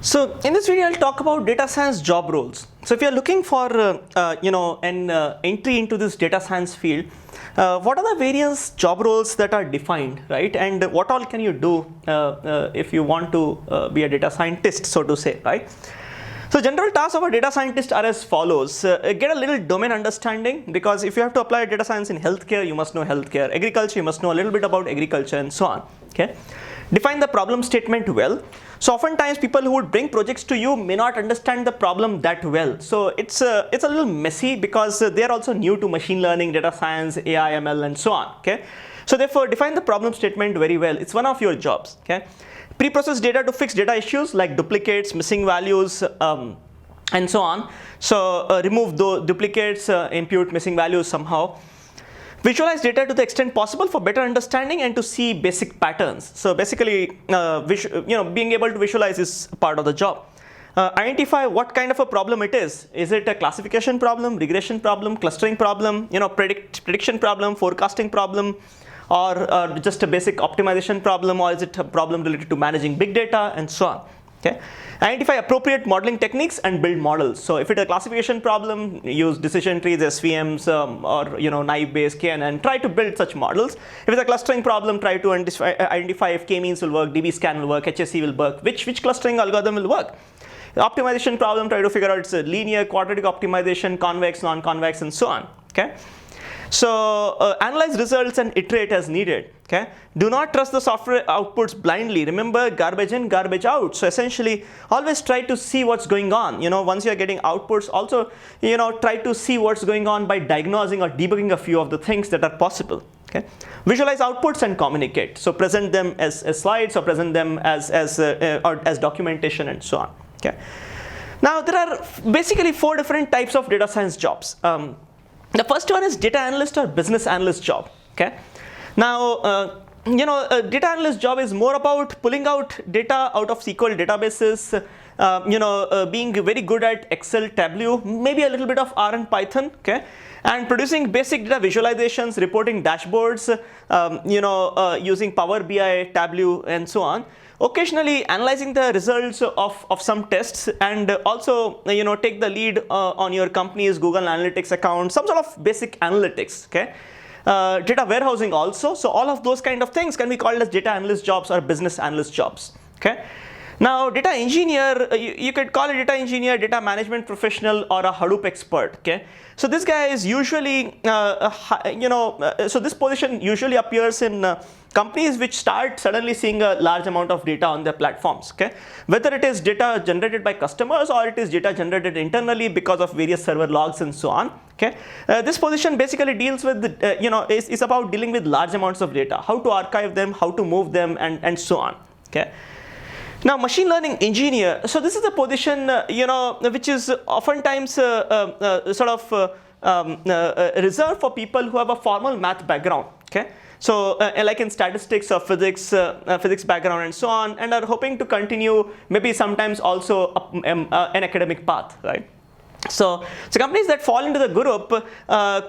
So in this video, I'll talk about data science job roles. So if you're looking for an entry into this data science field, what are the various job roles that are defined, right? And what all can you do if you want to be a data scientist, so to say, right? So general tasks of a data scientist are as follows. Get a little domain understanding, because if you have to apply data science in healthcare, you must know healthcare. Agriculture, you must know a little bit about agriculture and so on. Okay. Define the problem statement well. So oftentimes people who would bring projects to you may not understand the problem that well. So it's a little messy because they are also new to machine learning, data science, AI, ML and so on. Okay. So therefore define the problem statement very well. It's one of your jobs. Okay. Pre-process data to fix data issues like duplicates, missing values, and so on. So remove those duplicates, impute missing values somehow. Visualize data to the extent possible for better understanding and to see basic patterns. So basically, being able to visualize is part of the job. Identify what kind of a problem it is. Is it a classification problem, regression problem, clustering problem, prediction problem, forecasting problem, or just a basic optimization problem, or is it a problem related to managing big data and so on. Okay. Identify appropriate modeling techniques and build models. So if it's a classification problem, use decision trees, SVMs, or naive Bayes, and try to build such models. If it's a clustering problem, try to identify if k-means will work, dbScan will work, HSE will work, which clustering algorithm will work. Optimization problem, try to figure out it's a linear, quadratic optimization, convex, non-convex, and so on. Okay. So analyze results and iterate as needed. Okay. Do not trust the software outputs blindly. Remember, garbage in, garbage out. So essentially, always try to see what's going on. Once you're getting outputs, also try to see what's going on by diagnosing or debugging a few of the things that are possible. Okay. Visualize outputs and communicate. So present them as slides or present them as documentation and so on. Okay. Now there are basically 4 different types of data science jobs. The first one is data analyst or business analyst job. Okay. Now, a data analyst job is more about pulling out data out of SQL databases, being very good at Excel, Tableau, maybe a little bit of R and Python. Okay. And producing basic data visualizations, reporting dashboards, using Power BI, Tableau, and so on. Occasionally analyzing the results of some tests, and also take the lead on your company's Google Analytics account, some sort of basic analytics. Okay. Data warehousing also. So all of those kind of things can be called as data analyst jobs or business analyst jobs. Okay. Now, data engineer, you could call it data engineer, data management professional, or a Hadoop expert. Okay. So this guy is usually, so this position usually appears in companies which start suddenly seeing a large amount of data on their platforms. Okay. Whether it is data generated by customers or it is data generated internally because of various server logs and so on. Okay. This position basically deals with, is about dealing with large amounts of data, how to archive them, how to move them, and so on. Okay. Now, machine learning engineer. So this is a position, which is oftentimes reserved for people who have a formal math background. Okay. So like in statistics or physics background and so on, and are hoping to continue maybe sometimes also an academic path, right? So companies that fall into the group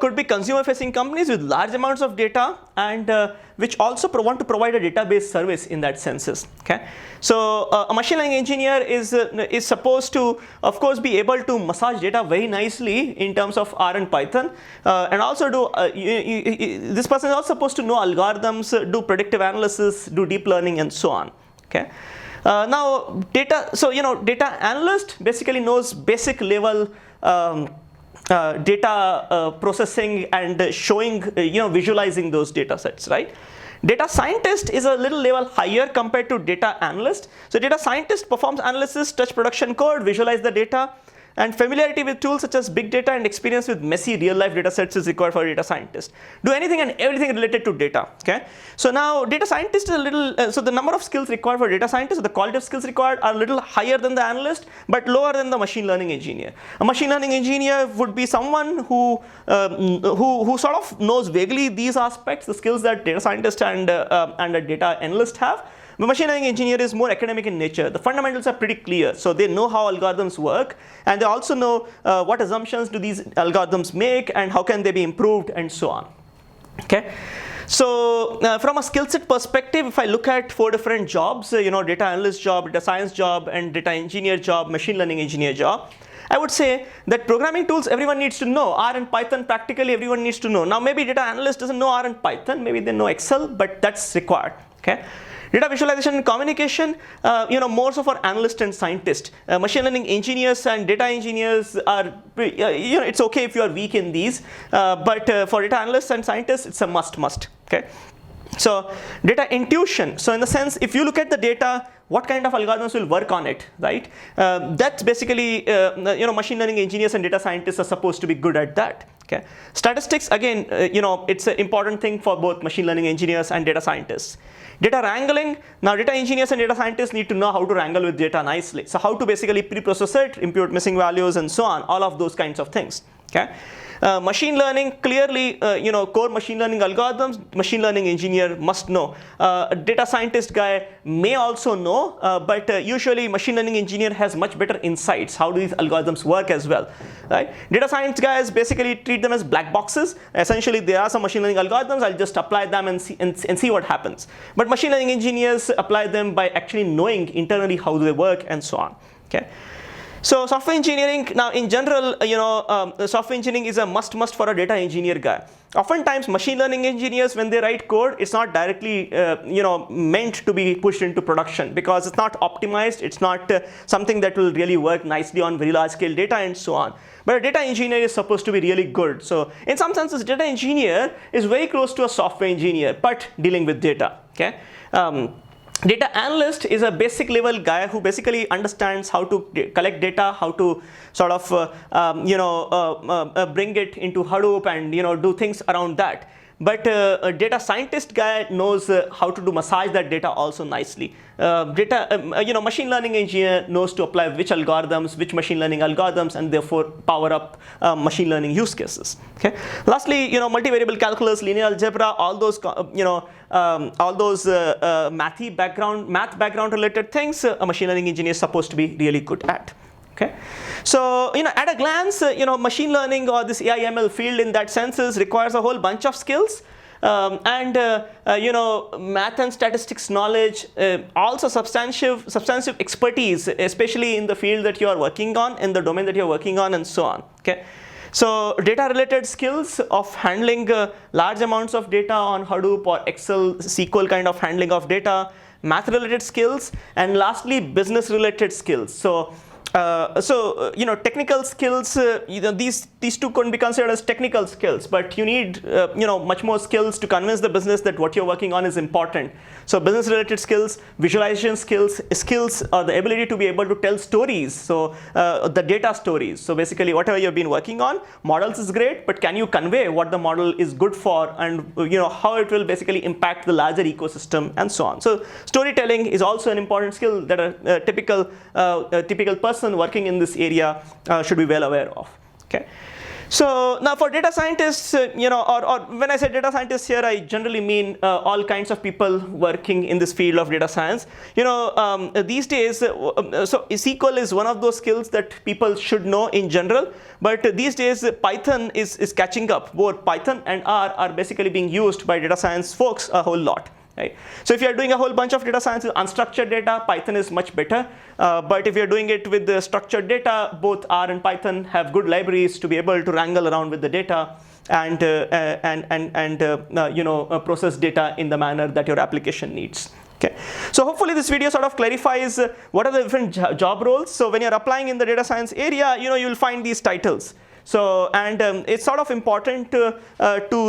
could be consumer-facing companies with large amounts of data and which also want to provide a database service in that senses. Okay, so a machine learning engineer is supposed to, of course, be able to massage data very nicely in terms of R and Python, and also do this person is also supposed to know algorithms, do predictive analysis, do deep learning, and so on. Okay. Now data, data analyst basically knows basic level data processing and showing, visualizing those data sets, right? Data scientist is a little level higher compared to data analyst. So data scientist performs analysis, touch production code, visualize the data, and familiarity with tools such as big data and experience with messy real-life data sets is required for a data scientist. Do anything and everything related to data. Okay. So now data scientist is a little, so the number of skills required for data scientist, the quality of skills required are a little higher than the analyst, but lower than the machine learning engineer. A machine learning engineer would be someone who sort of knows vaguely these aspects, the skills that data scientist and a data analyst have. The machine learning engineer is more academic in nature. The fundamentals are pretty clear. So they know how algorithms work, and they also know what assumptions do these algorithms make and how can they be improved and so on. Okay. So from a skill set perspective, if I look at 4 different jobs, data analyst job, data science job, and data engineer job, machine learning engineer job, I would say that programming tools everyone needs to know. R and Python practically everyone needs to know. Now maybe data analyst doesn't know R and Python, maybe they know Excel, but that's required. Okay. Data visualization and communication, more so for analyst and scientist. Machine learning engineers and data engineers are, it's okay if you are weak in these, but for data analysts and scientists, it's a must. Okay. So data intuition. So in the sense, if you look at the data, what kind of algorithms will work on it, right? That's basically, machine learning engineers and data scientists are supposed to be good at that. Okay. Statistics, again, it's an important thing for both machine learning engineers and data scientists. Data wrangling, now data engineers and data scientists need to know how to wrangle with data nicely. So how to basically pre-process it, impute missing values and so on, all of those kinds of things. Okay. Machine learning, clearly, core machine learning algorithms, machine learning engineer must know. A data scientist guy may also know, but usually machine learning engineer has much better insights. How do these algorithms work as well, right? Data science guys basically treat them as black boxes. Essentially, there are some machine learning algorithms. I'll just apply them and see what happens. But machine learning engineers apply them by actually knowing internally how they work and so on. Okay. So software engineering, now in general, software engineering is a must for a data engineer guy. Oftentimes, machine learning engineers, when they write code, it's not directly, meant to be pushed into production because it's not optimized. It's not something that will really work nicely on very large scale data and so on. But a data engineer is supposed to be really good. So in some senses, data engineer is very close to a software engineer, but dealing with data. Okay. Data analyst is a basic level guy who basically understands how to collect data, how to sort of bring it into Hadoop and do things around that. But a data scientist guy knows how to massage that data also nicely. Machine learning engineer knows to apply which algorithms, which machine learning algorithms, and therefore power up machine learning use cases. Okay. Lastly, multivariable calculus, linear algebra, all those math background related things, a machine learning engineer is supposed to be really good at. Okay. So, at a glance, machine learning or this AI ML field in that sense requires a whole bunch of skills and math and statistics knowledge, also substantive expertise, especially in the field that you are working on, in the domain that you are working on, and so on. Okay. So data related skills of handling large amounts of data on Hadoop or Excel, SQL kind of handling of data, math related skills, and lastly business related skills. So technical skills, these two couldn't be considered as technical skills, but you need, much more skills to convince the business that what you're working on is important. So business related skills, visualization skills, the ability to be able to tell stories. So the data stories. So basically whatever you've been working on, models is great, but can you convey what the model is good for and how it will basically impact the larger ecosystem and so on. So storytelling is also an important skill that a typical person working in this area should be well aware of. Okay. So now for data scientists, or when I say data scientists here, I generally mean all kinds of people working in this field of data science. These days, so SQL is one of those skills that people should know in general, but these days Python is catching up. Both Python and R are basically being used by data science folks a whole lot. Right. So if you are doing a whole bunch of data science with unstructured data, Python is much better. But if you're doing it with the structured data, both R and Python have good libraries to be able to wrangle around with the data and process data in the manner that your application needs. Okay. So hopefully this video sort of clarifies what are the different job roles. So when you're applying in the data science area, you'll find these titles. So, and it's sort of important to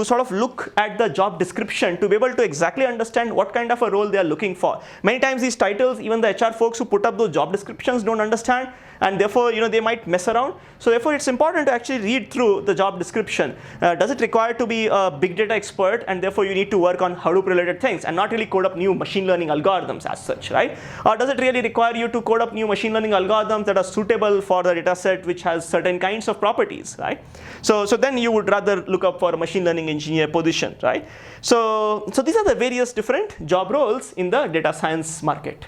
sort of look at the job description to be able to exactly understand what kind of a role they are looking for. Many times these titles, even the HR folks who put up those job descriptions don't understand, and therefore, they might mess around. So therefore, it's important to actually read through the job description. Does it require to be a big data expert, and therefore you need to work on Hadoop related things and not really code up new machine learning algorithms as such, right? Or does it really require you to code up new machine learning algorithms that are suitable for the data set which has certain kinds of properties, right? So then you would rather look up for a machine learning engineer position, right? So these are the various different job roles in the data science market.